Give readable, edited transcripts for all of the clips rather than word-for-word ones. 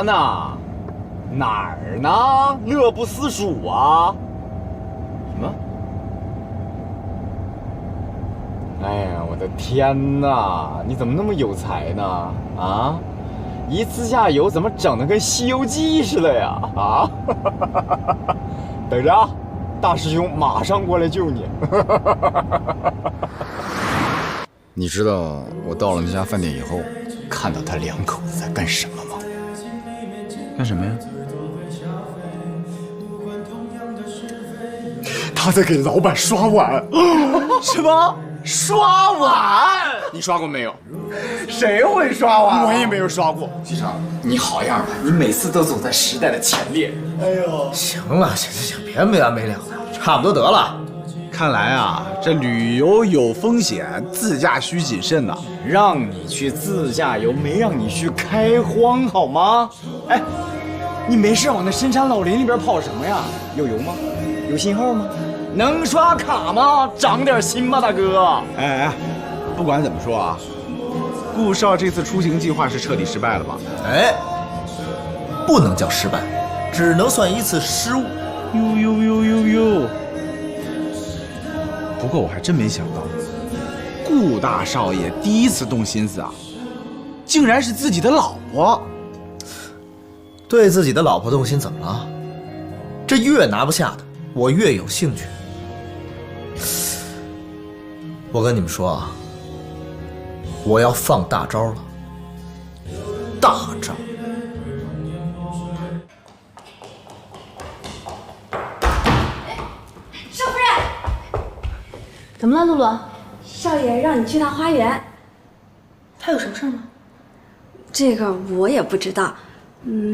呢？哪儿呢？乐不思蜀啊？什么？哎呀，我的天哪！你怎么那么有才呢？啊，一自驾游怎么整得跟《西游记》似的呀？啊！等着啊，大师兄马上过来救你。你知道我到了那家饭店以后，看到他两口子在干什么吗？干什么呀？他在给老板刷碗。什么？刷碗？你刷过没有？谁会刷碗？我也没有刷过。西城，你好样的！你每次都走在时代的前列。哎呦，行了，行，别没完没了的，差不多得了。看来啊，这旅游有风险，自驾需谨慎呐。让你去自驾游，没让你去开荒好吗？哎，你没事往那深山老林里边跑什么呀？有油吗？有信号吗？能刷卡吗？长点心吧，大哥。哎，不管怎么说啊，顾少这次出行计划是彻底失败了吧？哎，不能叫失败，只能算一次失误。呦！不过我还真没想到，顾大少爷第一次动心思啊，竟然是自己的老婆。对自己的老婆动心怎么了？这越拿不下的，我越有兴趣。我跟你们说啊，我要放大招了，大招！少夫人，怎么了，露露？少爷让你去趟花园。他有什么事吗？这个我也不知道。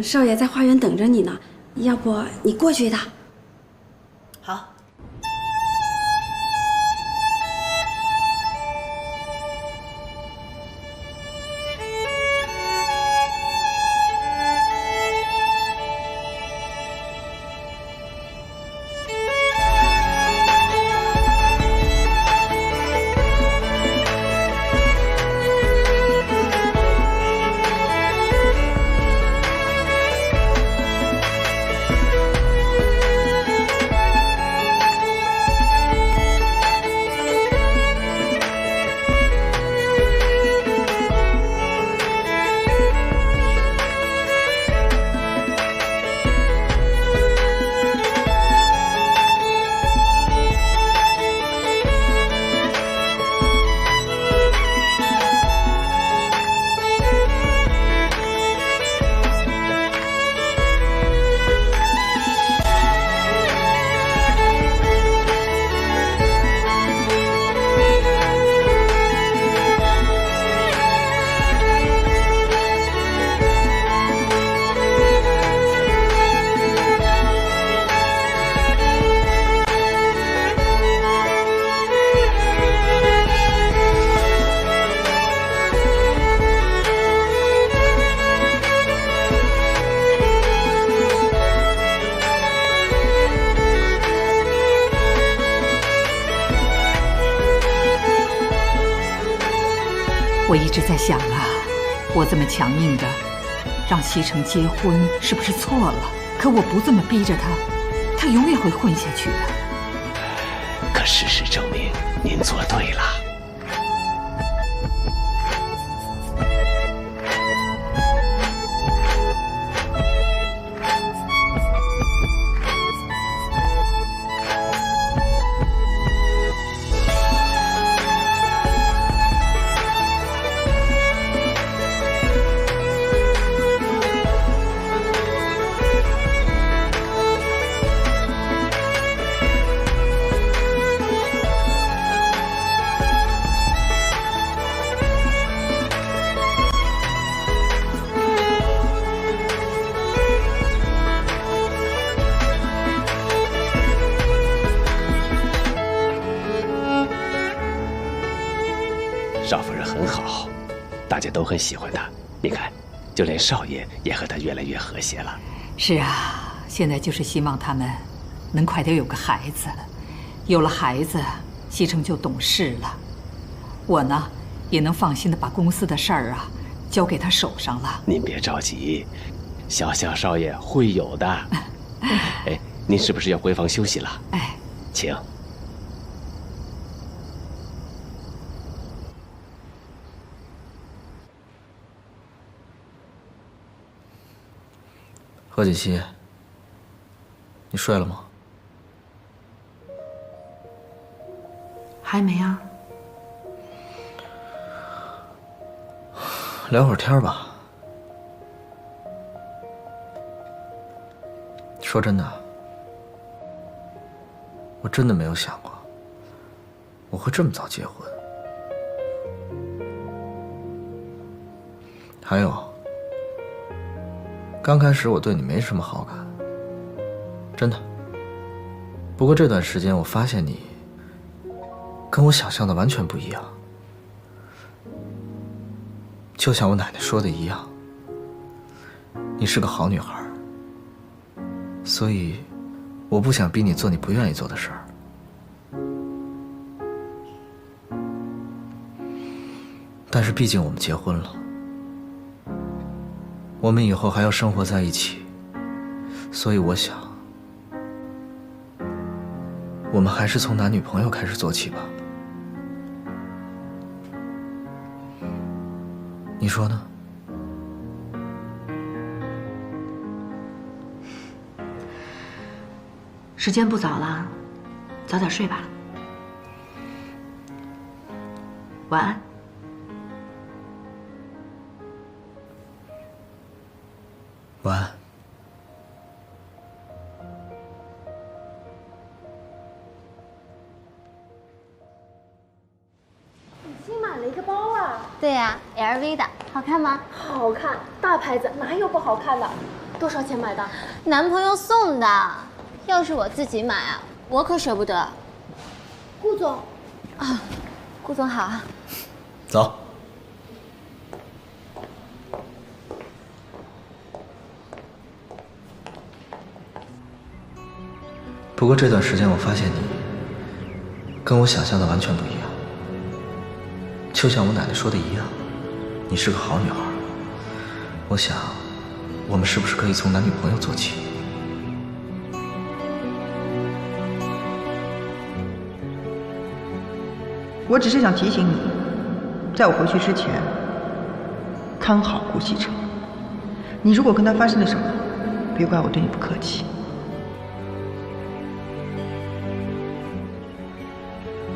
少爷在花园等着你呢，要不你过去一趟？好。我一直在想啊，我这么强硬的让西城结婚是不是错了？可我不这么逼着他，他永远会混下去的。可事实证明，您做对了。少夫人很好，大家都很喜欢她。你看，就连少爷也和她越来越和谐了。是啊，现在就是希望他们能快点有个孩子，有了孩子，西城就懂事了。我呢，也能放心的把公司的事儿啊交给他手上了。您别着急，小象少爷会有的。哎，您是不是要回房休息了？哎，请。何锦溪，你睡了吗？还没啊。聊会儿天吧。说真的，我真的没有想过我会这么早结婚。还有，刚开始我对你没什么好感，真的。不过这段时间我发现你跟我想象的完全不一样。就像我奶奶说的一样，你是个好女孩，所以我不想逼你做你不愿意做的事儿。但是毕竟我们结婚了，我们以后还要生活在一起，所以我想，我们还是从男女朋友开始做起吧。你说呢？时间不早了，早点睡吧。晚安。晚安。新买了一个包啊？对呀，LV 的，好看吗？好看，大牌子哪有不好看的？多少钱买的？男朋友送的，要是我自己买啊，我可舍不得。顾总，啊，顾总好。走。不过这段时间我发现你跟我想象的完全不一样，就像我奶奶说的一样，你是个好女孩。我想，我们是不是可以从男女朋友做起？我只是想提醒你，在我回去之前，看好顾西城。你如果跟他发生了什么，别怪我对你不客气。